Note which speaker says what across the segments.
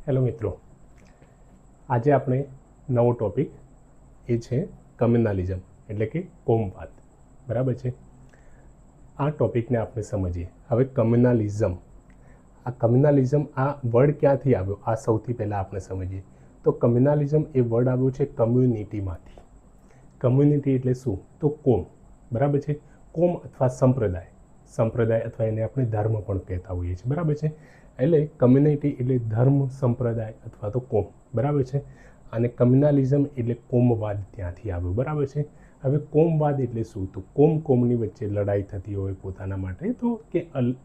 Speaker 1: Hello મિત્રો, આજે આપણે નવો ટોપિક એ છે કમ્યુનાલિઝમ એટલે કે કોમવાદ. બરાબર છે. આ ટોપિકને આપણે સમજીએ. હવે કમ્યુનાલિઝમ આ વર્ડ ક્યાંથી આવ્યો આ સૌથી પહેલાં આપણે સમજીએ. તો કમ્યુનાલિઝમ એ વર્ડ આવ્યો છે કમ્યુનિટીમાંથી. કમ્યુનિટી એટલે શું? તો કોમ. બરાબર છે. કોમ અથવા સંપ્રદાય અથવા એને આપણે ધર્મ પણ કહેતા હોઈએ છીએ. બરાબર છે. એટલે કમ્યુનિટી એટલે ધર્મ, સંપ્રદાય અથવા તો કોમ. બરાબર છે. અને કમ્યુનાલિઝમ એટલે કોમવાદ ત્યાંથી આવ્યો. બરાબર છે. હવે કોમવાદ એટલે શું? તો કોમની વચ્ચે લડાઈ થતી હોય પોતાના માટે તો કે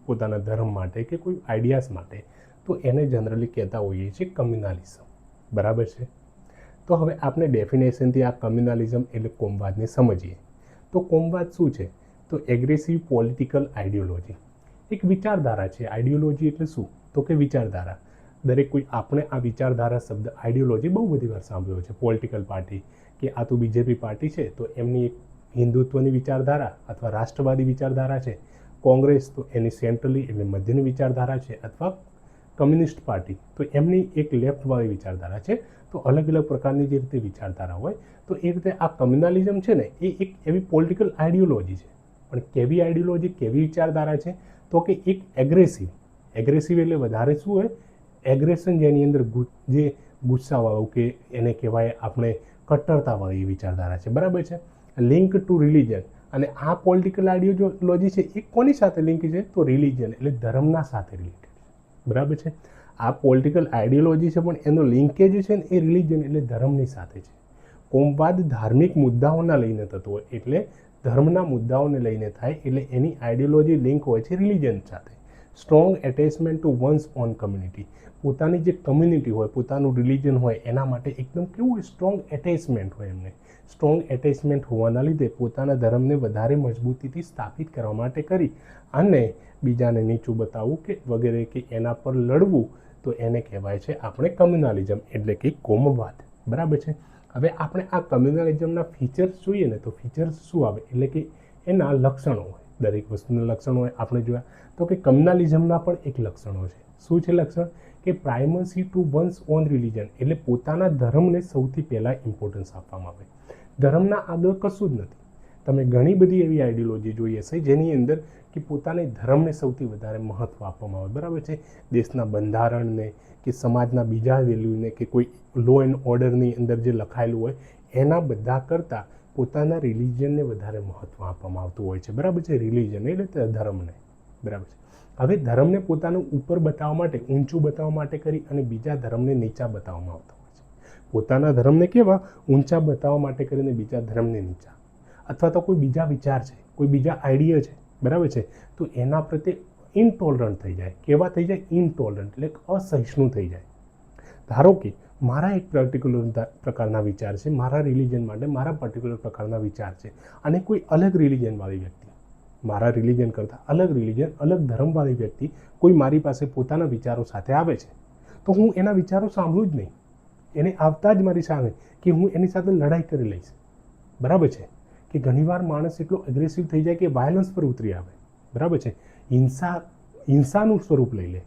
Speaker 1: પોતાના ધર્મ માટે કે કોઈ આઈડિયાઝ માટે, તો એને જનરલી કહેતા હોઈએ છીએ કમ્યુનાલિઝમ. બરાબર છે. તો હવે આપણે ડેફિનેશનથી આ કમ્યુનાલિઝમ એટલે કોમવાદને સમજીએ. તો કોમવાદ શું છે? તો એગ્રેસિવ પોલિટિકલ આઈડિયોલોજી, એક વિચારધારા છે. આઈડિયોલોજી એટલે શું? તો કે વિચારધારા. દરેક કોઈ આપણે આ વિચારધારા શબ્દ આઈડિયોલોજી બહુ બધી વાર સાંભળ્યો છે. પોલિટિકલ પાર્ટી કે આ તો બીજેપી પાર્ટી છે તો એમની એક હિન્દુત્વની વિચારધારા અથવા રાષ્ટ્રવાદી વિચારધારા છે. કોંગ્રેસ તો એની સેન્ટ્રલી એટલે મધ્યની વિચારધારા છે. અથવા કમ્યુનિસ્ટ પાર્ટી તો એમની એક લેફ્ટવાળી વિચારધારા છે. તો અલગ અલગ પ્રકારની જે રીતે વિચારધારા હોય તો એ રીતે આ કમ્યુનાલિઝમ છે ને એ એક એવી પોલિટિકલ આઈડિયોલોજી છે. પણ કેવી આઈડિયોલોજી, કેવી વિચારધારા છે? તો કે એક એગ્રેસિવ એટલે વધારે શું હોય? એગ્રેશન, જેની અંદર જે ગુસ્સાવાળું કે એને કહેવાય આપણે કટ્ટરતાવાળી વિચારધારા છે. બરાબર છે. Link to religion. અને આ પોલિટિકલ આઈડિયોલોજી છે એ કોની સાથે લિંક છે? તો રિલિજન એટલે ધર્મના સાથે રિલેટેડ. બરાબર છે. આ પોલિટિકલ આઈડિયોલોજી છે પણ એનો લિંકેજ છે ને એ રિલિજન એટલે ધર્મની સાથે છે. કોમવાદ ધાર્મિક મુદ્દાઓના લઈને થતો હોય એટલે ધર્મના મુદ્દાઓને લઈને થાય એટલે એની આઈડિયોલોજી લિંક હોય છે રિલિજન સાથે. Strong attachment to one's own community. પોતાની જે કમ્યુનિટી હોય, પોતાનું રિલિજન હોય એના માટે એકદમ કેવું હોય? સ્ટ્રોંગ એટેચમેન્ટ હોય એમને. સ્ટ્રોંગ એટેચમેન્ટ હોવાના લીધે પોતાના ધર્મને વધારે મજબૂતીથી સ્થાપિત કરવા માટે કરી અને બીજાને નીચું બતાવવું કે વગેરે કે એના પર લડવું, તો એને કહેવાય છે આપણે કમ્યુનાલિઝમ એટલે કે કોમવાદ. બરાબર છે. હવે આપણે આ કમ્યુનાલિઝમના ફીચર્સ જોઈએ ને તો ફીચર્સ શું આવે? એટલે કે એના લક્ષણો હોય. દરેક વસ્તુના લક્ષણો હોય. આપણે જોયા તો કે કમ્યુનાલિઝમના પણ એક લક્ષણો છે. શું છે લક્ષણ? કે પ્રાઇમસી ટુ વન્સ ઓન રિલિજન એટલે પોતાના ધર્મને સૌથી પહેલાં ઇમ્પોર્ટન્સ આપવામાં આવે. ધર્મના આગળ કશું જ નથી. તમે ઘણી બધી એવી આઈડિયોલોજી જોઈ હશે જેની અંદર કે પોતાને ધર્મને સૌથી વધારે મહત્ત્વ આપવામાં આવે. બરાબર છે. દેશના બંધારણને કે સમાજના બીજા વેલ્યુને કે કોઈ લો એન્ડ ઓર્ડરની અંદર જે લખાયેલું હોય એના બધા કરતાં પોતાના રિલિજનને વધારે મહત્ત્વ આપવામાં આવતું હોય છે. બરાબર છે. રિલિજન એટલે ધર્મને. બરાબર છે. હવે ધર્મને પોતાનું ઉપર બતાવવા માટે, ઊંચું બતાવવા માટે કરી અને બીજા ધર્મને નીચા બતાવવામાં આવતા હોય છે. પોતાના ધર્મને કેવા ઊંચા બતાવવા માટે કરીને બીજા ધર્મને નીચા, અથવા તો કોઈ બીજા વિચાર છે, કોઈ બીજા આઈડિયા છે. બરાબર છે. તો એના પ્રત્યે ઇનટોલરન્ટ થઈ જાય. કેવા થઈ જાય? ઇનટોલરન્ટ એટલે અસહિષ્ણુ થઈ જાય. ધારો કે મારા એક પર્ટિક્યુલર પ્રકારના વિચાર છે, મારા રિલિજન માટે મારા પર્ટિક્યુલર પ્રકારના વિચાર છે, અને કોઈ અલગ રિલિજનવાળી વ્યક્તિ, મારા રિલિજન કરતાં અલગ રિલિજન, અલગ ધર્મવાળી વ્યક્તિ કોઈ મારી પાસે પોતાના વિચારો સાથે આવે છે, તો હું એના વિચારો સાંભળું જ નહીં. એને આવતા જ મારી સામે કે હું એની સાથે લડાઈ કરી લઈશ. બરાબર છે. કે ઘણીવાર માણસ એટલો એગ્રેસિવ થઈ જાય કે વાયલન્સ પર ઉતરી આવે. બરાબર છે. હિંસાનું સ્વરૂપ લઈ લે.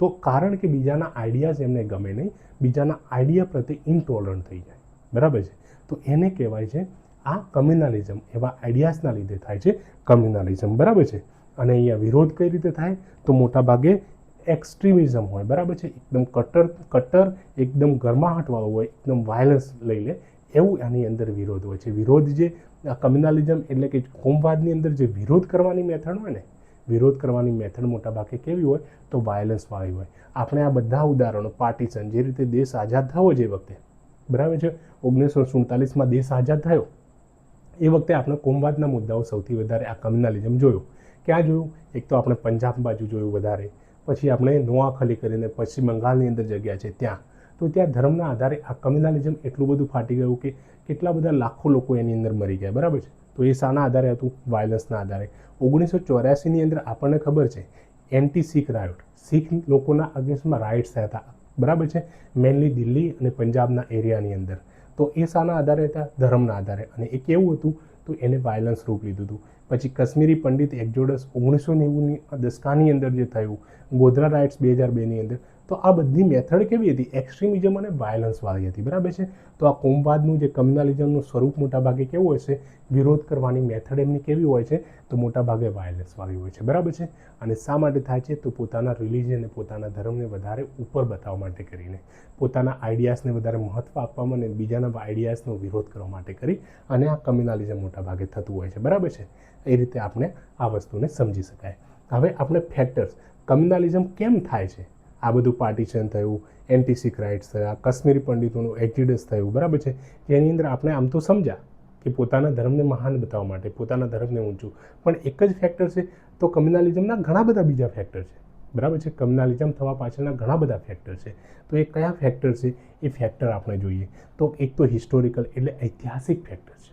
Speaker 1: તો કારણ કે બીજાના આઈડિયાઝ એમને ગમે નહીં, બીજાના આઈડિયા પ્રત્યે ઇનટોલરન્ટ થઈ જાય. બરાબર છે. તો એને કહેવાય છે આ કમ્યુનાલિઝમ. એવા આઈડિયાઝના લીધે થાય છે કમ્યુનાલિઝમ. બરાબર છે. અને અહીંયા વિરોધ કઈ રીતે થાય? તો મોટા ભાગે એક્સ્ટ્રીમિઝમ હોય. બરાબર છે. એકદમ કટ્ટર એકદમ ગરમાહટવાળો હોય, એકદમ વાયલન્સ લઈ લે એવું આની અંદર વિરોધ હોય છે. વિરોધ જે કમ્યુનાલિઝમ એટલે કે કોમવાદની અંદર જે વિરોધ કરવાની મેથડ હોય ને, વિરોધ કરવાની મેથડ મોટા ભાગે કેવી હોય? તો વાયલન્સવાળી હોય. આપણે આ બધા ઉદાહરણો, પાર્ટીશન, જે રીતે દેશ આઝાદ થયો જે વખતે, બરાબર છે, 1947માં દેશ આઝાદ થયો એ વખતે આપણે કોમવાદના મુદ્દાઓ સૌથી વધારે આ કમ્યુનાલિઝમ જોયું. ક્યાં જોયું? એક તો આપણે પંજાબ બાજુ જોયું વધારે, પછી આપણે નોઆખલી કરીને પશ્ચિમ બંગાળની અંદર જગ્યા છે ત્યાં, તો ત્યાં ધર્મના આધારે આ કમ્યુનાલિઝમ એટલું બધું ફાટી ગયું કે કેટલા બધા લાખો લોકો એની અંદર મરી ગયા. બરાબર છે. તો એ શાના આધારે હતું? વાયલન્સના આધારે. 1984ની અંદર આપણને ખબર છે એન્ટી શીખ રાયોટ, શીખ લોકોના અગેન્સ્ટમાં રાઇટ્સ થયા હતા. બરાબર છે. મેનલી દિલ્હી અને પંજાબના એરિયાની અંદર. તો એ શાના આધારે હતા? ધર્મના આધારે. અને એ કેવું હતું? તો એને વાયલન્સ રૂપ લીધું હતું. પછી કાશ્મીરી પંડિત એક્ઝોડસ 1990ની દશકાની અંદર જે થયું, ગોધરા રાઇટ્સ 2002ની અંદર. તો આ બધી મેથડ કેવી હતી? એક્સ્ટ્રીમિઝમ અને વાયલન્સવાળી હતી. બરાબર છે. તો આ કોમવાદનું જે કમ્યુનલિઝમનું સ્વરૂપ મોટાભાગે કેવું હોય છે? વિરોધ કરવાની મેથડ એમની કેવી હોય છે? તો મોટાભાગે વાયલન્સવાળી હોય છે. બરાબર છે. અને શા માટે થાય છે? તો પોતાના રિલિજન, પોતાના ધર્મને વધારે ઉપર બતાવવા માટે કરીને, પોતાના આઈડિયાસને વધારે મહત્ત્વ આપવામાં અને બીજાના આઈડિયાસનો વિરોધ કરવા માટે કરી અને આ કમ્યુનલિઝમ મોટાભાગે થતું હોય છે. બરાબર છે. એ રીતે આપણે આ વસ્તુને સમજી શકાય. હવે આપણે ફેક્ટર્સ, કમ્યુનલિઝમ કેમ થાય છે? આ બધું પાર્ટીશન થયું, એન્ટી શીખ રાઇટ્સ થયા, કાશ્મીરી પંડિતોનું એક્ઝિડસ થયું. બરાબર છે. જેની અંદર આપણે આમ તો સમજ્યા કે પોતાના ધર્મને મહાન બતાવવા માટે, પોતાના ધર્મને ઊંચું, પણ એક જ ફેક્ટર છે? તો કમ્યુનલિઝમના ઘણા બધા બીજા ફેક્ટર છે. બરાબર છે. કમ્યુનલિઝમ થવા પાછળના ઘણા બધા ફેક્ટર છે. તો એ કયા ફેક્ટર છે? એ ફેક્ટર આપણે જોઈએ તો એક તો હિસ્ટોરિકલ એટલે ઐતિહાસિક ફેક્ટર છે.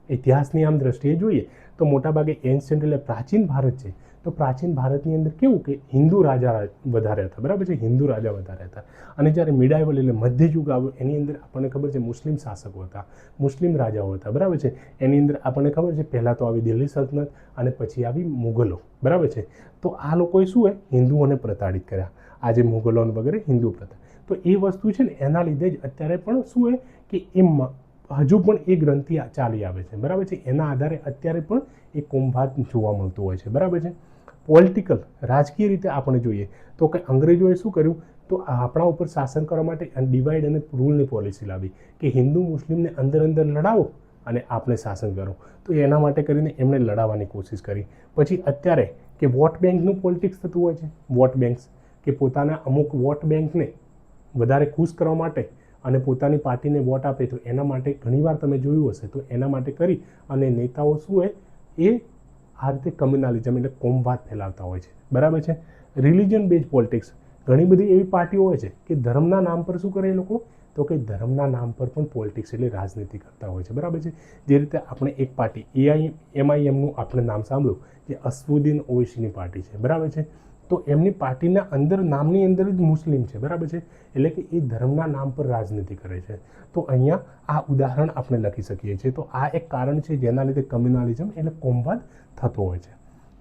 Speaker 1: ઇતિહાસની આમ દ્રષ્ટિએ જોઈએ તો મોટાભાગે એન્શન્ટ એટલે પ્રાચીન ભારત છે. તો પ્રાચીન ભારતની અંદર કેવું કે હિન્દુ રાજા વધારે હતા. બરાબર છે. હિન્દુ રાજા વધારે હતા. અને જ્યારે મિડાઇવલ એટલે મધ્યયુગ આવ્યો એની અંદર આપણને ખબર છે મુસ્લિમ શાસકો હતા, મુસ્લિમ રાજાઓ હતા. બરાબર છે. એની અંદર આપણને ખબર છે પહેલાં તો આવી દિલ્હી સલ્તનત અને પછી આવી મુગલો. બરાબર છે. તો આ લોકોએ શું હોય? હિન્દુઓને પ્રતાડિત કર્યા. આજે મુગલો વગેરે હિન્દુ પ્રથા. તો એ વસ્તુ છે ને એના લીધે જ અત્યારે પણ શું હોય કે હજુ પણ એ ગ્રંથિ ચાલી આવે છે. બરાબર છે. એના આધારે અત્યારે પણ એ કોમવાદ જોવા મળતું હોય છે. બરાબર છે. પોલિટિકલ, રાજકીય રીતે આપણે જોઈએ તો કે અંગ્રેજોએ શું કર્યું? તો આપણા ઉપર શાસન કરવા માટે ડિવાઈડ અને રૂલની પોલિસી લાવી કે હિન્દુ મુસ્લિમને અંદર લડાવો અને આપણે શાસન કરો. તો એના માટે કરીને એમણે લડાવવાની કોશિશ કરી. પછી અત્યારે કે વોટ બેંકનું પોલિટિક્સ થતું હોય છે. વોટ બેંક્સ કે પોતાના અમુક વોટ બેંકને વધારે ખુશ કરવા માટે અને પોતાની પાર્ટીને વોટ આપે તો એના માટે ઘણીવાર તમે જોયું હશે તો એના માટે કરી અને નેતાઓ શું હોય એ આ રીતે કમ્યુનલિઝમ એટલે કોમવાદ ફેલાવતા હોય છે. બરાબર છે. રિલિજન બેઝ પોલિટિક્સ, ઘણી બધી એવી પાર્ટીઓ હોય છે કે ધર્મના નામ પર શું કરે એ લોકો? તો કે ધર્મના નામ પર પણ પોલિટિક્સ એટલે રાજનીતિ કરતા હોય છે. બરાબર છે. જે રીતે આપણે એક પાર્ટી MIMનું આપણે નામ સાંભળ્યું જે અસદુદ્દીન ઓવૈસીની પાર્ટી છે. બરાબર છે. તો એમની પાર્ટીના અંદર નામની અંદર જ મુસ્લિમ છે. બરાબર છે. એટલે કે એ ધર્મના નામ પર રાજનીતિ કરે છે. તો અહીંયા આ ઉદાહરણ આપણે લખી શકીએ છીએ. તો આ એક કારણ છે જેના લીધે કમ્યુનલિઝમ એટલે કોમવાદ થતો હોય છે.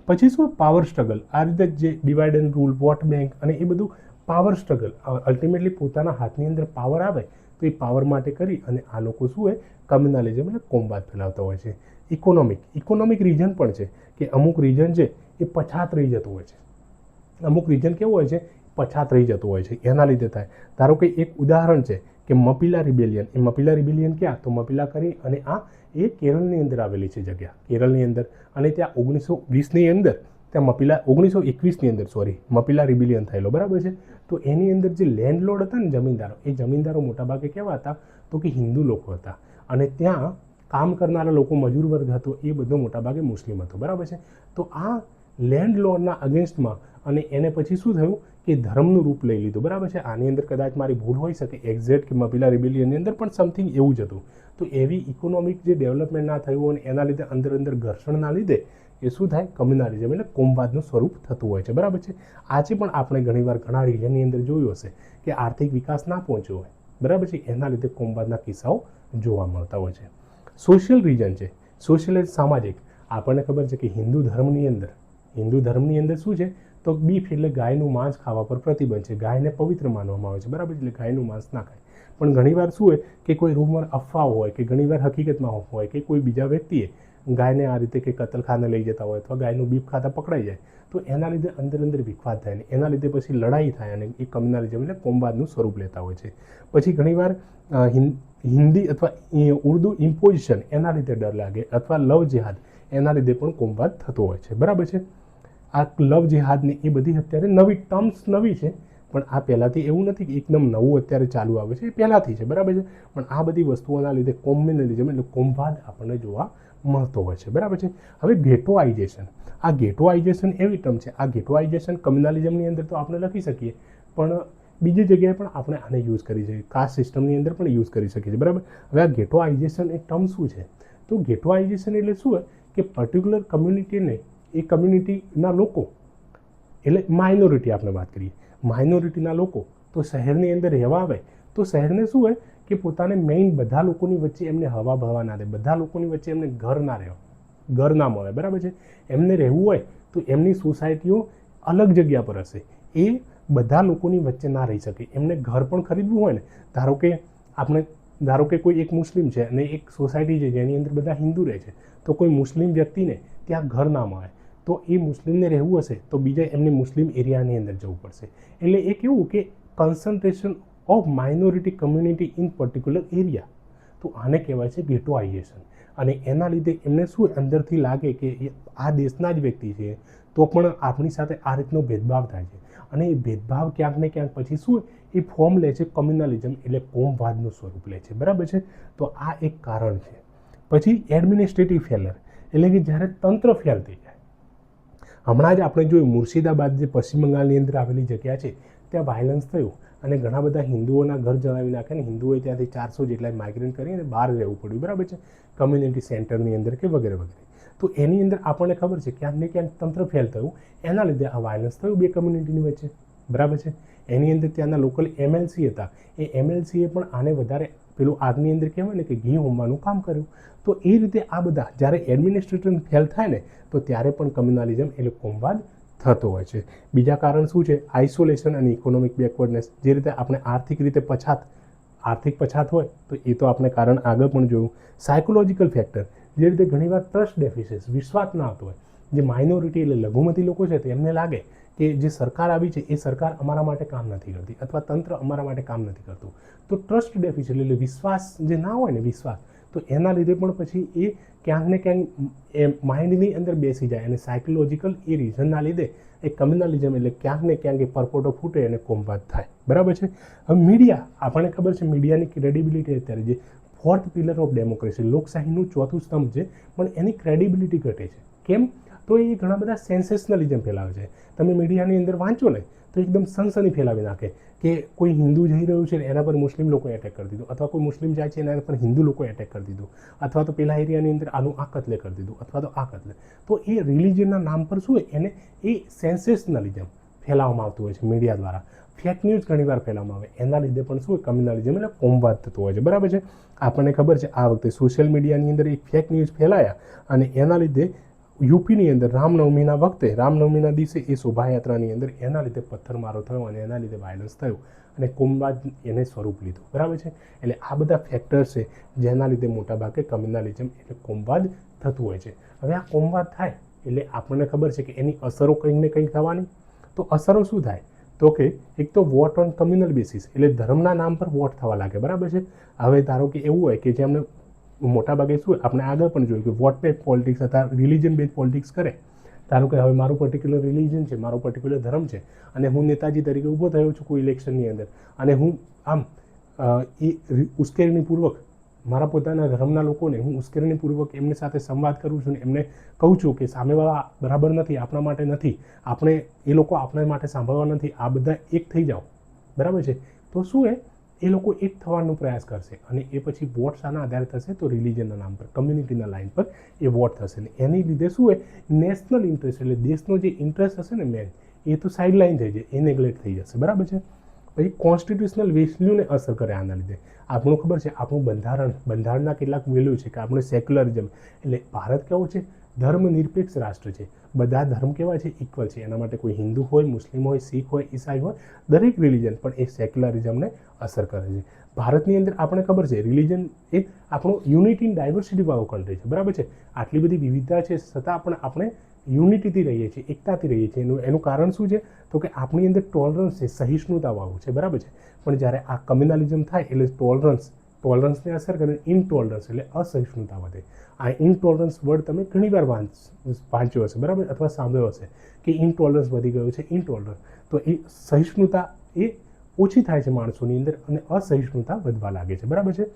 Speaker 1: પછી શું? Power struggle. આ રીતે જે divide and rule, vote bank અને એ બધું પાવર સ્ટ્રગલ, અલ્ટિમેટલી પોતાના હાથની અંદર પાવર આવે તો એ પાવર માટે કરી અને આ લોકો શું હોય? કમ્યુનલિઝમ એટલે કોમવાદ ફેલાવતા હોય છે. ઇકોનોમિક રીઝન પણ છે કે અમુક રીઝન છે એ પછાત રહી જતું હોય છે. અમુક રીઝન કેવું હોય છે? પછાત રહી જતું હોય છે. એના લીધે થાય. ધારો કે એક ઉદાહરણ છે કે મપીલા રિબેલિયન. એ મપીલા રિબેલિયન ક્યાં? તો મપીલા કરી અને આ એ કેરળની અંદર આવેલી છે જગ્યા, કેરળની અંદર. અને ત્યાં 1920ની અંદર ત્યાં 1921ની અંદર મપીલા રિબેલિયન થયેલો. બરાબર છે. તો એની અંદર જે લેન્ડલોર્ડ હતા ને જમીનદારો, એ જમીનદારો મોટાભાગે કેવા હતા? તો કે હિન્દુ લોકો હતા. અને ત્યાં કામ કરનારા લોકો, મજૂર વર્ગ હતો એ બધો મોટાભાગે મુસ્લિમ હતો. બરાબર છે. તો આ લેન્ડલોર્ડના અગેન્સ્ટમાં અને એને પછી શું થયું કે ધર્મનું રૂપ લઈ લીધું. બરાબર છે. આની અંદર કદાચ મારી ભૂલ હોઈ શકે એક્ઝેક્ટ કે મપીલા રિબેલિયનની અંદર પણ સમથિંગ એવું જ હતું. તો એવી ઇકોનોમિક જે ડેવલપમેન્ટ ના થયું અને એના લીધે અંદર ઘર્ષણના લીધે એ શું થાય? કમ્યુનલિઝમ એટલે કોમવાદનું સ્વરૂપ થતું હોય છે. બરાબર છે. આજે પણ આપણે ઘણીવાર ઘણા રીજનની અંદર જોયું હશે કે આર્થિક વિકાસ ના પહોંચ્યો હોય. બરાબર છે. એના લીધે કોમવાદના કિસ્સાઓ જોવા મળતા હોય છે. સોશિયલ રીજન છે. સોશિયલ એટલે સામાજિક. આપણને ખબર છે કે હિન્દુ ધર્મની અંદર શું છે? તો બીફ એટલે ગાયનું માંસ ખાવા પર પ્રતિબંધ છે. ગાયને પવિત્ર માનવામાં આવે છે. બરાબર. એટલે ગાયનું માંસ ના ખાય. પણ ઘણીવાર શું હોય કે કોઈ રૂમર અફવાઓ હોય કે ઘણીવાર હકીકતમાં હોય કે કોઈ બીજા વ્યક્તિએ ગાયને આ રીતે કે કતલખાને લઈ જતા હોય અથવા ગાયનું બીફ ખાતા પકડાઈ જાય તો એના લીધે અંદર વિખવાદ થાય ને એના લીધે પછી લડાઈ થાય અને એ કમ્યુનલિઝમ એટલે કોમવાદનું સ્વરૂપ લેતા હોય છે. પછી ઘણીવાર હિન્દી અથવા ઉર્દુ ઇમ્પોઝિશન એના લીધે ડર લાગે અથવા લવ જેહાદ એના લીધે પણ કોમવાદ થતો હોય છે. બરાબર છે. આ લવ જેહાદની એ બધી અત્યારે નવી ટર્મ્સ નવી છે પણ આ પહેલાંથી એવું નથી કે એકદમ નવું અત્યારે ચાલુ આવે છે. એ પહેલાંથી છે. બરાબર છે. પણ આ બધી વસ્તુઓના લીધે કોમ્યુનલિઝમ એટલે કોમવાદ આપણને જોવા મળતો હોય છે. બરાબર છે. હવે ગેટોઆઇઝેશન. આ ગેટોઆઇઝેશન એવી ટર્મ છે. આ ગેટોઆઇઝેશન કમ્યુનલિઝમની અંદર તો આપણે લખી શકીએ પણ બીજી જગ્યાએ પણ આપણે આને યુઝ કરી શકીએ. કાસ્ટ સિસ્ટમની અંદર પણ યુઝ કરી શકીએ છીએ. બરાબર. હવે આ ગેટોઆઇઝેશન એ ટર્મ શું છે? તો ગેટોઆઇઝેશન એટલે શું હોય કે પર્ટિક્યુલર કમ્યુનિટીને એ કમ્યુનિટીના લોકો એટલે માઇનોરિટી આપણે વાત કરીએ. માઇનોરિટીના લોકો તો શહેરની અંદર રહેવા આવે તો શહેરને શું હોય કે પોતાને મેઇન બધા લોકોની વચ્ચે એમને હવા ભવા ના રહે, બધા લોકોની વચ્ચે એમને ઘર ના મળે. બરાબર છે. એમને રહેવું હોય તો એમની સોસાયટીઓ અલગ જગ્યા પર હશે. એ બધા લોકોની વચ્ચે ના રહી શકે. એમને ઘર પણ ખરીદવું હોય ને, ધારો કે કોઈ એક મુસ્લિમ છે અને એક સોસાયટી છે જેની અંદર બધા હિન્દુ રહે છે, તો કોઈ મુસ્લિમ વ્યક્તિને ત્યાં ઘર ના મળે તો એ મુસ્લિમને રહેવું હશે તો બીજા એમને મુસ્લિમ એરિયાની અંદર જવું પડશે. એટલે એ કેવું કે concentration of minority community in particular area, તો આને કહેવાય છે ગેટોઆઇઝેશન. અને એના લીધે એમને શું અંદરથી લાગે કે આ દેશના જ વ્યક્તિ છે તો પણ આપણી સાથે આ રીતનો ભેદભાવ થાય છે. અને એ ભેદભાવ ક્યાંક ને ક્યાંક પછી શું એ ફોર્મ લે છે કમ્યુનલિઝમ, એટલે કોમવાદનું સ્વરૂપ લે છે. બરાબર છે. તો આ એક કારણ છે. પછી એડમિનિસ્ટ્રેટિવ ફેલર, એટલે કે જ્યારે તંત્ર ફેલ થઈ જાય. હમણાં જ આપણે જોયું મુર્શિદાબાદ જે પશ્ચિમ બંગાળની અંદર આવેલી જગ્યા છે ત્યાં વાયલન્સ થયું અને ઘણા બધા હિન્દુઓના ઘર જણાવી નાખે ને હિન્દુઓએ ત્યાંથી 400 જેટલા માઇગ્રેન્ટ કરીને બહાર રહેવું પડ્યું. બરાબર છે. કમ્યુનિટી સેન્ટરની અંદર કે વગેરે વગેરે. તો એની અંદર આપણને ખબર છે ક્યાંક ને ક્યાંક તંત્ર ફેલ થયું, એના લીધે આ વાયલન્સ થયું બે કમ્યુનિટીની વચ્ચે. બરાબર છે. એની અંદર ત્યાંના લોકલ MLC હતા, એ MLCએ પણ આને વધારે પેલું આગની અંદર કહેવાય ને કે ઘી હોમવાનું કામ કર્યું. તો એ રીતે આ બધા જ્યારે એડમિનિસ્ટ્રેશન ફેલ થાય ને તો ત્યારે પણ કમ્યુનલિઝમ એટલે કોમવાદ થતો હોય છે. બીજા કારણ શું છે? આઇસોલેશન અને ઇકોનોમિક બેકવર્ડનેસ. જે રીતે આપણે આર્થિક પછાત હોય તો એ તો આપણે કારણ આગળ પણ જોયું. સાયકોલોજીકલ ફેક્ટર, જે રીતે ઘણીવાર ટ્રસ્ટ ડેફિસિટ, વિશ્વાસ ના આવતો હોય. જે માઇનોરિટી એટલે લઘુમતી લોકો છે તેમને લાગે કે જે સરકાર આવી છે એ સરકાર અમારા માટે કામ નથી કરતી અથવા તંત્ર અમારા માટે કામ નથી કરતું. તો ટ્રસ્ટ ડેફિસિટ એટલે વિશ્વાસ જે ના હોય ને વિશ્વાસ, તો એના લીધે પણ પછી એ ક્યાંક ને ક્યાંક એ માઇન્ડની અંદર બેસી જાય અને સાયકોલોજીકલ એ રીઝનના લીધે એ કમ્યુનલિઝમ એટલે ક્યાંક ને ક્યાંક એ પરપોટો ફૂટે અને કોમવાદ થાય. બરાબર છે. હવે મીડિયા, આપણને ખબર છે મીડિયાની ક્રેડિબિલિટી અત્યારે જે 4th પિલર ઓફ ડેમોક્રેસી, લોકશાહીનું 4થું સ્તંભ છે, પણ એની ક્રેડિબિલિટી ઘટે છે. કેમ? તો એ ઘણા બધા સેન્સેશનલિઝમ ફેલાવે છે. તમે મીડિયાની અંદર વાંચો ને તો એકદમ સનસની ફેલાવી નાખે કે કોઈ હિન્દુ જઈ રહ્યું છે ને એના પર મુસ્લિમ લોકોએ એટેક કરી દીધું, અથવા કોઈ મુસ્લિમ જાય છે એના પર હિન્દુ લોકોએ એટેક કરી દીધું, અથવા તો પેલા એરિયાની અંદર આનું આ કત્લે કરી દીધું, અથવા તો આ કત્લે. તો એ રિલિજનના નામ પર શું એને એ સેન્સેશનલિઝમ ફેલાવવામાં આવતું હોય છે મીડિયા દ્વારા. ફેક ન્યૂઝ ઘણીવાર ફેલાવવામાં આવે, એના લીધે પણ શું કમ્યુનલિઝમ એટલે કોમવાદ થતો હોય છે. બરાબર છે. આપણને ખબર છે આ વખતે સોશિયલ મીડિયાની અંદર એક ફેક ન્યૂઝ ફેલાયા અને એના લીધે યુપીની અંદર રામનવમીના દિવસે એ શોભાયાત્રાની અંદર એના લીધે પથ્થરમારો થયો અને એના લીધે વાયલન્સ થયું અને કોમવાદ એને સ્વરૂપ લીધું. બરાબર છે. એટલે આ બધા ફેક્ટર્સ છે જેના લીધે મોટાભાગે કમ્યુનલિઝમ એટલે કોમવાદ થતું હોય છે. હવે આ કોમવાદ થાય એટલે આપણને ખબર છે કે એની અસરો કંઈક ને કંઈક થવાની. તો અસરો શું થાય? તો કે એક તો વોટ ઓન કમ્યુનલ બેસિસ, એટલે ધર્મના નામ પર વોટ થવા લાગે. બરાબર છે. હવે ધારો કે એવું હોય કે જે અમને મોટાભાગે શું આપણે આગળ પણ જોયું કે વોટ બેઝ પોલિટિક્સ અથવા રિલિજન બેઝ પોલિટિક્સ કરે. ધારો કે હવે મારું પર્ટિક્યુલર રિલિજન છે, મારો પર્ટિક્યુલર ધર્મ છે અને હું નેતાજી તરીકે ઊભો થયો છું કોઈ ઇલેક્શનની અંદર અને હું આમ એ ઉશ્કેરણીપૂર્વક મારા પોતાના ધર્મના લોકોને હું ઉશ્કેરણીપૂર્વક એમની સાથે સંવાદ કરું છું ને એમને કહું છું કે સામેવાળા બરાબર નથી, આપણા માટે નથી, એ લોકો આપણા માટે સાંભળવા નથી, આ બધા એક થઈ જાઓ. બરાબર છે. તો શું એ લોકો એક થવાનો પ્રયાસ કરશે અને એ પછી વોટ શાના આધારે થશે? તો રિલિજનના નામ પર, કમ્યુનિટીના લાઇન પર એ વોટ થશે ને એની લીધે શું નેશનલ ઇન્ટરેસ્ટ એટલે દેશનો જે ઇન્ટરેસ્ટ હશે ને મેન, એ તો સાઇડ લાઇન થઈ જાય, એ નેગ્લેક્ટ થઈ જશે. બરાબર છે. પછી કોન્સ્ટિટ્યુશનલ વેલ્યુને અસર કરે આના લીધે. આપણું ખબર છે આપણું બંધારણના કેટલાક વેલ્યુ છે કે આપણે સેક્યુલરિઝમ એટલે ભારત કેવો છે? ધર્મનિરપેક્ષ રાષ્ટ્ર છે. બધા ધર્મ કેવા છે? ઇક્વલ છે. એના માટે કોઈ હિન્દુ હોય, મુસ્લિમ હોય, શીખ હોય, ઈસાઈ હોય, દરેક રિલિજન પણ એ સેક્યુલરિઝમને અસર કરે છે. ભારતની અંદર આપણે ખબર છે રિલિજન એ આપણો યુનિટી ઇન ડાયવર્સિટી વાળો કન્ટ્રી છે. બરાબર છે. આટલી બધી વિવિધતા છે છતાં પણ આપણે યુનિટીથી રહીએ છીએ, એકતાથી રહીએ છીએ. એનું કારણ શું છે? તો કે આપણી અંદર ટોલરન્સ છે, સહિષ્ણુતાવાળું છે. બરાબર છે. પણ જ્યારે આ કમ્યુનલિઝમ થાય એટલે ટોલરન્સને અસર કરે, ઇનટોલરન્સ એટલે અસહિષ્ણુતા વધે. આ ઇનટોલરન્સ વર્ડ તમે ઘણીવાર વાંચ્યો હશે. બરાબર, અથવા સાંભળ્યો હશે કે ઇનટોલરન્સ વધી ગયો છે. ઇનટોલરન્સ તો એ સહિષ્ણુતા એ ઓછી થાય છે માણસોની અંદર અને અસહિષ્ણુતા વધવા લાગે છે. બરાબર છે.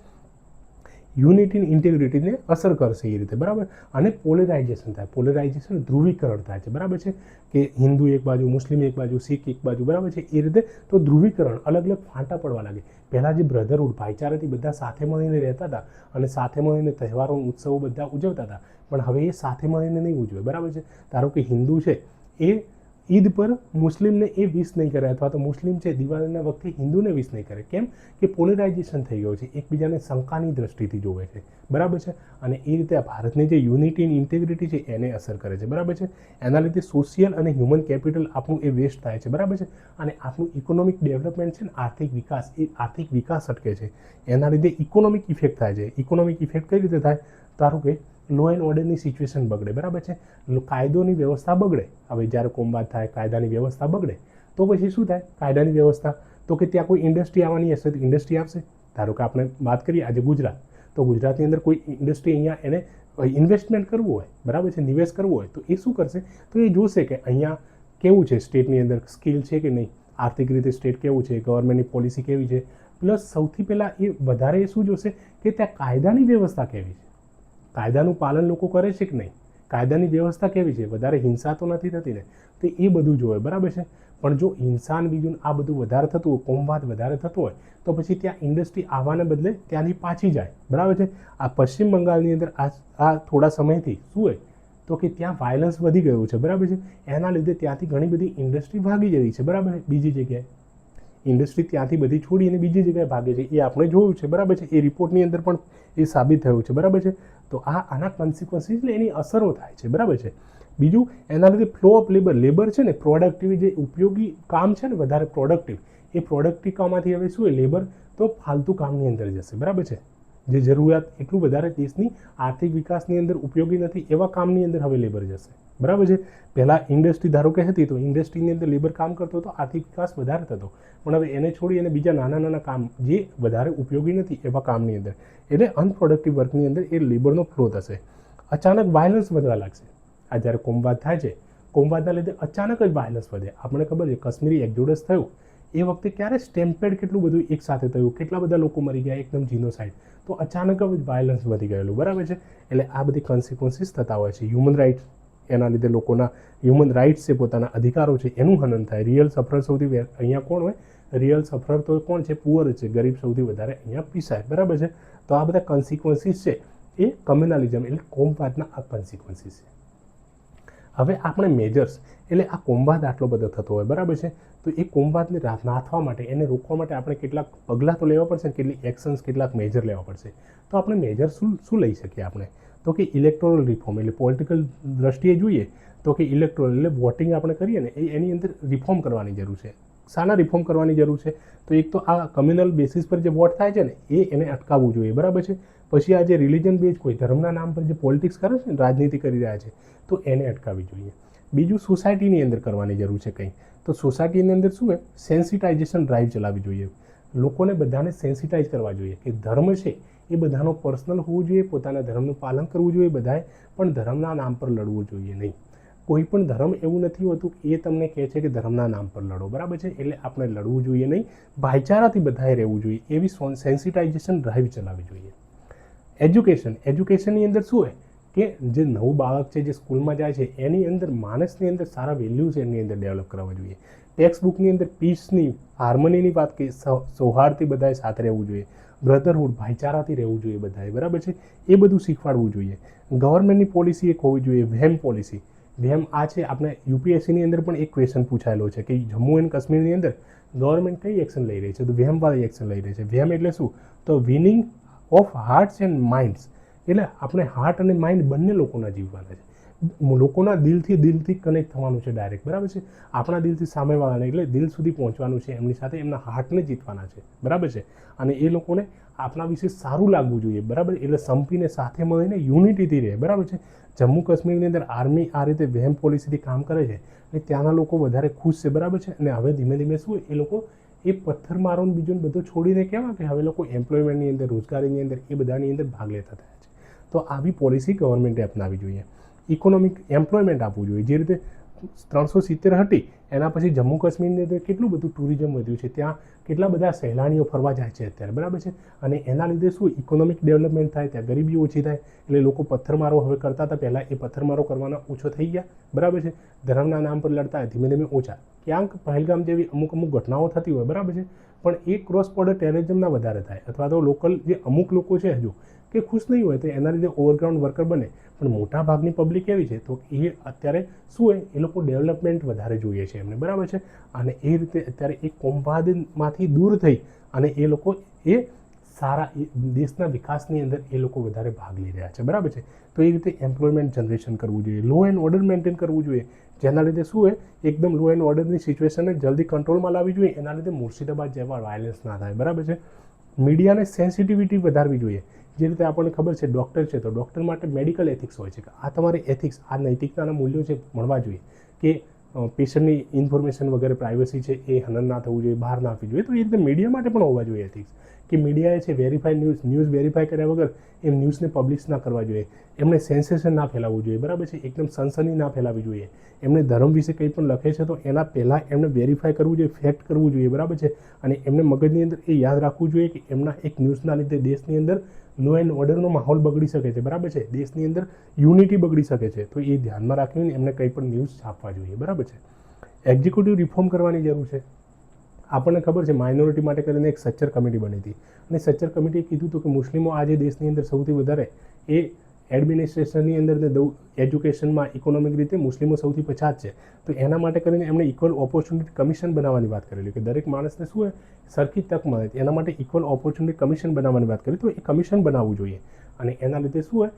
Speaker 1: યુનિટી ઇન્ટિગ્રિટીને અસર કરશે એ રીતે. બરાબર. અને પોલરાઇઝેશન થાય. પોલરાઇઝેશન ધ્રુવીકરણ થાય છે. બરાબર છે. કે હિન્દુ એક બાજુ, મુસ્લિમ એક બાજુ, શીખ એક બાજુ. બરાબર છે. એ રીતે તો ધ્રુવીકરણ અલગ અલગ ફાંટા પડવા લાગે. પહેલાં જે બ્રધરહુડ ભાઈચારાથી બધા સાથે મળીને રહેતા હતા અને સાથે મળીને તહેવારો ઉત્સવો બધા ઉજવતા હતા, પણ હવે એ સાથે મળીને નહીં ઉજવે. બરાબર છે. ધારો કે હિન્દુ છે એ ઈદ પર મુસ્લિમને એ વિશ નહીં કરે, અથવા તો મુસ્લિમ છે દિવાળીના વખતે હિન્દુને વિશ નહીં કરે. કેમ કે પોલરાઇઝેશન થઈ ગયો છે, એકબીજાને શંકાની દ્રષ્ટિથી જોવે છે, બરાબર છે. અને એ રીતે આ ભારતની જે યુનિટી અને ઇન્ટિગ્રિટી છે એને અસર કરે છે, બરાબર છે. એના લીધે સોશિયલ અને હ્યુમન કેપિટલ આપણું એ વેસ્ટ થાય છે, બરાબર છે. અને આપણું ઇકોનોમિક ડેવલપમેન્ટ છે ને આર્થિક વિકાસ અટકે છે. એના લીધે ઇકોનોમિક ઇફેક્ટ થાય છે. ઇકોનોમિક ઇફેક્ટ કઈ રીતે થાય? ધારો કે લો એન્ડ ઓર્ડરની સિચ્યુએશન બગડે, બરાબર છે. કાયદોની વ્યવસ્થા બગડે. હવે જ્યારે કોમ્બાત થાય, કાયદાની વ્યવસ્થા બગડે, તો પછી શું થાય? કાયદાની વ્યવસ્થા તો કે ત્યાં કોઈ ઇન્ડસ્ટ્રી આવવાની હશે તો ઇન્ડસ્ટ્રી આવશે. ધારો કે આપણે વાત કરીએ આજે ગુજરાત, તો ગુજરાતની અંદર કોઈ ઇન્ડસ્ટ્રી અહીંયા એને ઇન્વેસ્ટમેન્ટ કરવું હોય, બરાબર છે, નિવેશ કરવો હોય, તો એ શું કરશે? તો એ જોશે કે અહીંયા કેવું છે, સ્ટેટની અંદર સ્કિલ છે કે નહીં, આર્થિક રીતે સ્ટેટ કેવું છે, ગવર્મેન્ટની પોલિસી કેવી છે, પ્લસ સૌથી પહેલાં એ વધારે શું જોશે કે ત્યાં કાયદાની વ્યવસ્થા કેવી છે, કાયદાનું પાલન લોકો કરે છે કે નહીં, કાયદાની વ્યવસ્થા કેવી છે, વધારે હિંસા તો નથી થતી ને, તો એ બધું જોવે, બરાબર છે. પણ જો હિંસા બીજું આ બધું વધારે થતું હોય, કોમવાદ વધારે થતો હોય, તો પછી ત્યાં ઇન્ડસ્ટ્રી આવવાને બદલે ત્યાંથી પાછી જાય, બરાબર છે. આ પશ્ચિમ બંગાળની અંદર આ થોડા સમયથી શું હોય તો કે ત્યાં વાયલન્સ વધી ગયું છે, બરાબર છે. એના લીધે ત્યાંથી ઘણી બધી ઇન્ડસ્ટ્રી ભાગી જવી છે, બરાબર છે, બીજી જગ્યાએ. ઇન્ડસ્ટ્રી ત્યાંથી બધી છોડીને બીજી જગ્યાએ ભાગે છે, એ આપણે જોયું છે, બરાબર છે. એ રિપોર્ટની અંદર પણ એ સાબિત થયું છે, બરાબર છે. તો આના કોન્સિક્વન્સીસ એટલે એની અસરો થાય છે, બરાબર છે. બીજું એના લીધે ફ્લો ઓફ લેબર છે ને, પ્રોડક્ટિવ જે ઉપયોગી કામ છે ને, વધારે પ્રોડક્ટિવ, એ પ્રોડક્ટિવ કામમાંથી હવે શું હોય, લેબર તો ફાલતુ કામની અંદર જશે, બરાબર છે. જે જરૂરિયાત એટલું વધારે દેશની આર્થિક વિકાસની અંદર ઉપયોગી નથી એવા કામની અંદર હવે લેબર જશે, બરાબર છે. પહેલાં ઇન્ડસ્ટ્રી ધારો કે હતી તો ઇન્ડસ્ટ્રીની અંદર લેબર કામ કરતો તો આર્થિક વિકાસ વધારે થતો, પણ હવે એને છોડી અને બીજા નાના નાના કામ જે વધારે ઉપયોગી નથી એવા કામની અંદર, એટલે અનપ્રોડક્ટિવ વર્કની અંદર એ લેબરનો ફ્લો થશે. અચાનક વાયલન્સ વધવા લાગશે. આ જ્યારે કોમવાદ થાય છે, કોમવાદના લીધે અચાનક જ વાયલન્સ વધે. આપણને ખબર છે કાશ્મીરી એક્ઝોડસ થયું એ વખતે ક્યારે સ્ટેમ્પેડ કેટલું બધું એક સાથે થયું, કેટલા બધા લોકો મરી ગયા, એકદમ જીનોસાઇડ. તો અચાનક જ વાયલન્સ વધી ગયેલું, બરાબર છે. એટલે આ બધી કોન્સિક્વન્સીસ થતા હોય છે. હ્યુમન રાઇટ્સ, એના લીધે લોકોના હ્યુમન રાઇટ્સ છે, પોતાના અધિકારો છે, એનું હનન થાય. રિયલ સફર સૌથી અહીંયા કોણ હોય? રિયલ સફર તો કોણ છે? પુઅર છે, ગરીબ સૌથી વધારે અહીંયા પીસાય, બરાબર છે. તો આ બધા કોન્સિક્વન્સીસ છે એ કમ્યુનલિઝમ એટલે કોમવાદના આ કોન્સિક્વન્સીસ છે. હવે આપણે મેજર્સ એટલે આ કોમવાદ આટલો બધો થતો હોય, બરાબર છે. તો એ કોમવાદને નાથવા માટે, એને રોકવા માટે આપણે કેટલાક પગલાં તો લેવા પડશે, કેટલીક એક્શન્સ, કેટલાક મેજર લેવા પડશે. તો આપણે મેજર શું લઈ શકીએ આપણે? તો કે ઇલેક્ટોરલ રિફોર્મ એટલે પોલિટિકલ દ્રષ્ટિએ જોઈએ તો કે ઇલેક્ટોરલ એટલે વોટિંગ આપણે કરીએ ને એની અંદર રિફોર્મ કરવાની જરૂર છે. શાના રિફોર્મ કરવાની જરૂર છે? તો એક તો આ કમ્યુનલ બેસિસ પર જે વોટ થાય છે ને એને અટકાવવું જોઈએ, બરાબર છે. પછી આ જે રિલિજન બેઝ કોઈ ધર્મના નામ પર જે પોલિટિક્સ કરે છે ને, રાજનીતિ કરી રહ્યા છે, તો એને અટકાવવી જોઈએ. બીજું સોસાયટીની અંદર કરવાની જરૂર છે કંઈ. તો સોસાયટીની અંદર શું હોય? સેન્સિટાઇઝેશન ડ્રાઈવ ચલાવવી જોઈએ. લોકોને બધાને સેન્સિટાઇઝ કરવા જોઈએ કે ધર્મ છે એ બધાનો પર્સનલ હોવું જોઈએ, પોતાના ધર્મનું પાલન કરવું જોઈએ બધાએ, પણ ધર્મના નામ પર લડવું જોઈએ નહીં. કોઈ પણ ધર્મ એવું નથી હોતું એ તમને કહે છે કે ધર્મના નામ પર લડો, બરાબર છે. એટલે આપણે લડવું જોઈએ નહીં, ભાઈચારાથી બધાએ રહેવું જોઈએ, એવી સેન્સિટાઇઝેશન ડ્રાઈવ ચલાવવી જોઈએ. એજ્યુકેશનની અંદર શું હોય કે જે નવું બાળક છે જે સ્કૂલમાં જાય છે એની અંદર માણસની અંદર સારા વેલ્યુઝ એની અંદર ડેવલપ કરવા જોઈએ. ટેક્સ્ટ બુકની અંદર પીસની, હાર્મનીની વાત કરી, સૌહાર્દથી બધાએ સાથે રહેવું જોઈએ, બ્રધરહુડ, ભાઈચારાથી રહેવું જોઈએ બધાએ, બરાબર છે. એ બધું શીખવાડવું જોઈએ. ગવર્મેન્ટની પોલિસી એક હોવી જોઈએ, વેમ પોલિસી. વેમ આ છે, આપણે યુપીએસસીની અંદર પણ એક ક્વેશ્ચન પૂછાયેલો છે કે જમ્મુ એન્ડ કાશ્મીરની અંદર ગવર્મેન્ટ કઈ એક્શન લઈ રહી છે? તો વેમવાળી એક્શન લઈ રહી છે. વેમ એટલે શું? તો winning of hearts and minds, એટલે આપણે હાર્ટ અને માઇન્ડ બંને લોકોના જીવવાના છે. લોકોના દિલથી કનેક્ટ થવાનું છે ડાયરેક્ટ, બરાબર છે. આપણા દિલથી સામેવાળાને એટલે દિલ સુધી પહોંચવાનું છે, એમની સાથે એમના હાર્ટને જીતવાના છે, બરાબર છે. અને એ લોકોને આપણા વિશે સારું લાગવું જોઈએ, બરાબર. એટલે સંપીને સાથે મળીને યુનિટીથી રહે, બરાબર છે. જમ્મુ કાશ્મીરની અંદર આર્મી આ રીતે વેમ પોલિસીથી કામ કરે છે એટલે ત્યાંના લોકો વધારે ખુશ છે, બરાબર છે. અને હવે ધીમે ધીમે શું એ લોકો એ પથ્થરમારોને બીજું બધું છોડીને કહેવા કે હવે લોકો એમ્પ્લોયમેન્ટની અંદર, રોજગારીની અંદર એ બધાની અંદર ભાગ લેતા થયા છે. તો આવી પોલિસી ગવર્મેન્ટે અપનાવવી જોઈએ. ઇકોનોમિક એમ્પ્લોયમેન્ટ આપવું જોઈએ. જે રીતે 370 હતી એના પછી જમ્મુ કાશ્મીરની અંદર કેટલું બધું ટુરિઝમ વધ્યું છે, ત્યાં કેટલા બધા સહેલાણીઓ ફરવા જાય છે અત્યારે, બરાબર છે. અને એના લીધે શું ઇકોનોમિક ડેવલપમેન્ટ થાય, ત્યાં ગરીબી ઓછી થાય. એટલે લોકો પથ્થરમારો હવે કરતા હતા, પહેલાં એ પથ્થરમારો કરવાના ઓછો થઈ ગયા, બરાબર છે. ધર્મના નામ પર લડતા ધીમે ધીમે ઓછા. ક્યાંક પહેલગામ જેવી અમુક ઘટનાઓ થતી હોય, બરાબર છે, પણ એ ક્રોસ બોર્ડર ટેરરિઝમના વધારે થાય, અથવા તો લોકલ જે અમુક લોકો છે હજુ કે ખુશ નહીં હોય તો એના લીધે ઓવરગ્રાઉન્ડ વર્કર બને. પણ મોટા ભાગની પબ્લિક એવી છે તો એ અત્યારે શું હોય, એ લોકો ડેવલપમેન્ટ વધારે જોઈએ છે એમને, બરાબર છે. અને એ રીતે અત્યારે એ કોમવાદમાંથી દૂર થઈ અને એ લોકો એ સારા દેશના વિકાસની અંદર એ લોકો વધારે ભાગ લઈ રહ્યા છે, બરાબર છે. તો એ રીતે એમ્પ્લોયમેન્ટ જનરેશન કરવું જોઈએ, લો એન્ડ ઓર્ડર મેન્ટેન કરવું જોઈએ, જેના લીધે શું હોય, એકદમ લો એન્ડ ઓર્ડરની સિચ્યુએશનને જલ્દી કંટ્રોલમાં લાવવી જોઈએ. એના લીધે મુર્શિદાબાદ જેવા વાયલન્સ ના થાય, બરાબર છે. મીડિયાને સેન્સિટિવિટી વધારવી જોઈએ. જે રીતે આપણને ખબર છે ડૉક્ટર છે તો ડૉક્ટર માટે મેડિકલ એથિક્સ હોય છે કે આ તમારે એથિક્સ, આ નૈતિકતાના મૂલ્યો છે મળવા જોઈએ કે પેશન્ટની ઇન્ફોર્મેશન વગેરે પ્રાઇવસી છે એ હનન ના થવું જોઈએ, બહાર ના આપવી જોઈએ. તો એ રીતે મીડિયા માટે પણ હોવા જોઈએ એથિક્સ કે મીડિયાએ છે વેરીફાઈ ન્યૂઝ વેરીફાઈ કર્યા વગર એ ન્યૂઝને પબ્લિશ ના કરવા જોઈએ, એમણે સેન્સેશન ના ફેલાવવું જોઈએ, બરાબર છે. એકદમ સનસની ના ફેલાવવી જોઈએ. એમને ધર્મ વિશે કંઈ પણ લખે છે તો એના પહેલાં એમને વેરીફાઈ કરવું જોઈએ, ફેક્ટ કરવું જોઈએ, બરાબર છે. અને એમને મગજની અંદર એ યાદ રાખવું જોઈએ કે એમના એક ન્યૂઝના લીધે દેશની અંદર લો એન્ડ ઓર્ડરનો માહોલ બગડી શકે છે, બરાબર છે. દેશની અંદર યુનિટી બગડી શકે છે. તો એ ધ્યાનમાં રાખીને એમને કંઈ પણ ન્યૂઝ છાપવા જોઈએ, બરાબર છે. એક્ઝિક્યુટિવ રિફોર્મ કરવાની જરૂર છે. આપણને ખબર છે માઇનોરિટી માટે કરીને એક સચ્ચર કમિટી બની હતી અને સચ્ચર કમિટીએ કીધું હતું કે મુસ્લિમો આજે દેશની અંદર સૌથી વધારે એ એડમિનિસ્ટ્રેશનની અંદર ને એજ્યુકેશનમાં ઇકોનોમિક રીતે મુસ્લિમો સૌથી પછાત છે. તો એના માટે કરીને એમણે ઇક્વલ ઓપોર્ચ્યુનિટી કમિશન બનાવવાની વાત કરેલી કે દરેક માણસને શું હોય, સરખી તક મળે. એના માટે ઇક્વલ ઓપોર્ચ્યુનિટી કમિશન બનાવવાની વાત કરી. તો એ કમિશન બનાવવું જોઈએ અને એના લીધે શું હોય,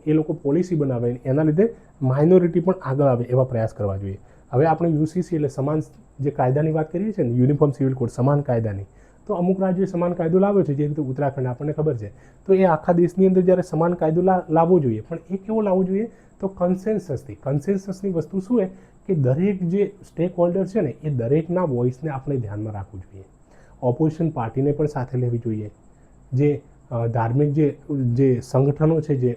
Speaker 1: એ લોકો પોલિસી બનાવે, એના લીધે માઇનોરિટી પણ આગળ આવે એવા પ્રયાસ કરવા જોઈએ. હવે આપણે યુસીસી એટલે સમાન જે કાયદાની વાત કરીએ છીએ ને, યુનિફોર્મ સિવિલ કોડ, સમાન કાયદાની, તો અમુક રાજ્યોએ સમાન કાયદો લાવ્યો છે, જે રીતે ઉત્તરાખંડ આપણને ખબર છે. તો એ આખા દેશની અંદર જ્યારે સમાન કાયદો લાવવો જોઈએ, પણ એ કેવો લાવવો જોઈએ તો કન્સેન્સસની વસ્તુ શું છે કે દરેક જે સ્ટેક હોલ્ડર છે ને એ દરેકના વોઇસને આપણે ધ્યાનમાં રાખવું જોઈએ. ઓપોઝિશન પાર્ટીને પણ સાથે લેવી જોઈએ, જે ધાર્મિક જે સંગઠનો છે જે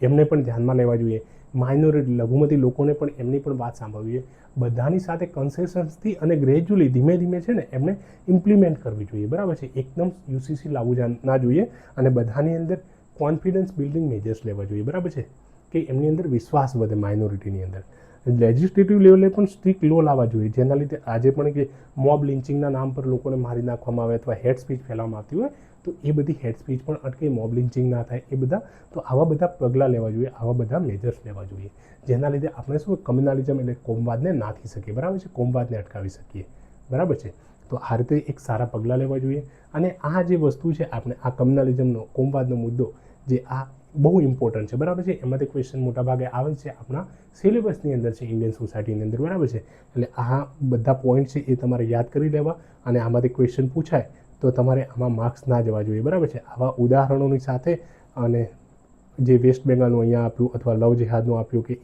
Speaker 1: એમને પણ ધ્યાનમાં લેવા જોઈએ, માઇનોરિટી લઘુમતી લોકોને પણ એમની પણ વાત સાંભળવી જોઈએ. બધાની સાથે કન્સેશન્સથી અને ગ્રેજ્યુઅલી ધીમે ધીમે છે ને એમને ઇમ્પ્લિમેન્ટ કરવી જોઈએ, બરાબર છે. એકદમ યુસીસી લાવવું ના જોઈએ અને બધાની અંદર કોન્ફિડન્સ બિલ્ડિંગ મેજર્સ લેવા જોઈએ, બરાબર છે, કે એમની અંદર વિશ્વાસ વધે માઇનોરિટીની અંદર. લેજિસ્લેટિવ લેવલે પણ સ્ટ્રિક્ટ લો લાવવા જોઈએ, જેના લીધે આજે પણ કે મોબ લિન્ચિંગના નામ પર લોકોને મારી નાખવામાં આવે અથવા હેડ સ્પીચ ફેલાવવામાં આવતી હોય તો એ બધી હેડ સ્પીચ પણ અટકે, મોબ લિન્ચિંગ ના થાય, એ બધા. તો આવા બધા પગલાં લેવા જોઈએ, આવા બધા મેજર્સ લેવા જોઈએ, જેના લીધે આપણે શું કમ્યુનાલિઝમ એટલે કોમવાદને નાથી શકીએ, બરાબર છે, કોમવાદને અટકાવી શકીએ, બરાબર છે. તો આ રીતે એક સારા પગલાં લેવા જોઈએ. અને આ જે વસ્તુ છે આપણે આ કમ્યુનાલિઝમનો, કોમવાદનો મુદ્દો જે આ બહુ ઇમ્પોર્ટન્ટ છે, બરાબર છે. એમાંથી ક્વેશ્ચન મોટાભાગે આવે છે આપણા સિલેબસની અંદર છે, ઇન્ડિયન સોસાયટીની અંદર, બરાબર છે. એટલે આ બધા પોઈન્ટ છે એ તમારે યાદ કરી લેવા અને આમાંથી ક્વેશ્ચન પૂછાય તો તમારે આમાં માર્ક્સ ના જવા જોઈએ, બરાબર છે. આવા ઉદાહરણોની સાથે અને જે વેસ્ટ બેંગાલનું અહીંયા આપ્યું અથવા લવ જેહાદનું આપ્યું કે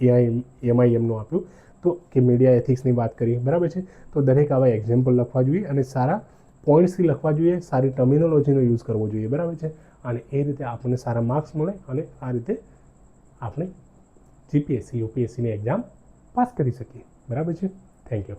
Speaker 1: એમઆઈએમનું આપ્યું તો કે મીડિયા એથિક્સની વાત કરી, બરાબર છે. તો દરેક આવા એક્ઝામ્પલ લખવા જોઈએ અને સારા પોઈન્ટ્સથી લખવા જોઈએ, સારી ટર્મિનોલોજીનો યુઝ કરવો જોઈએ, બરાબર છે. અને એ રીતે આપણને સારા માર્ક્સ મળે અને આ રીતે આપણે જીપીએસસી યુપીએસસીની એક્ઝામ પાસ કરી શકીએ, બરાબર છે. Thank you.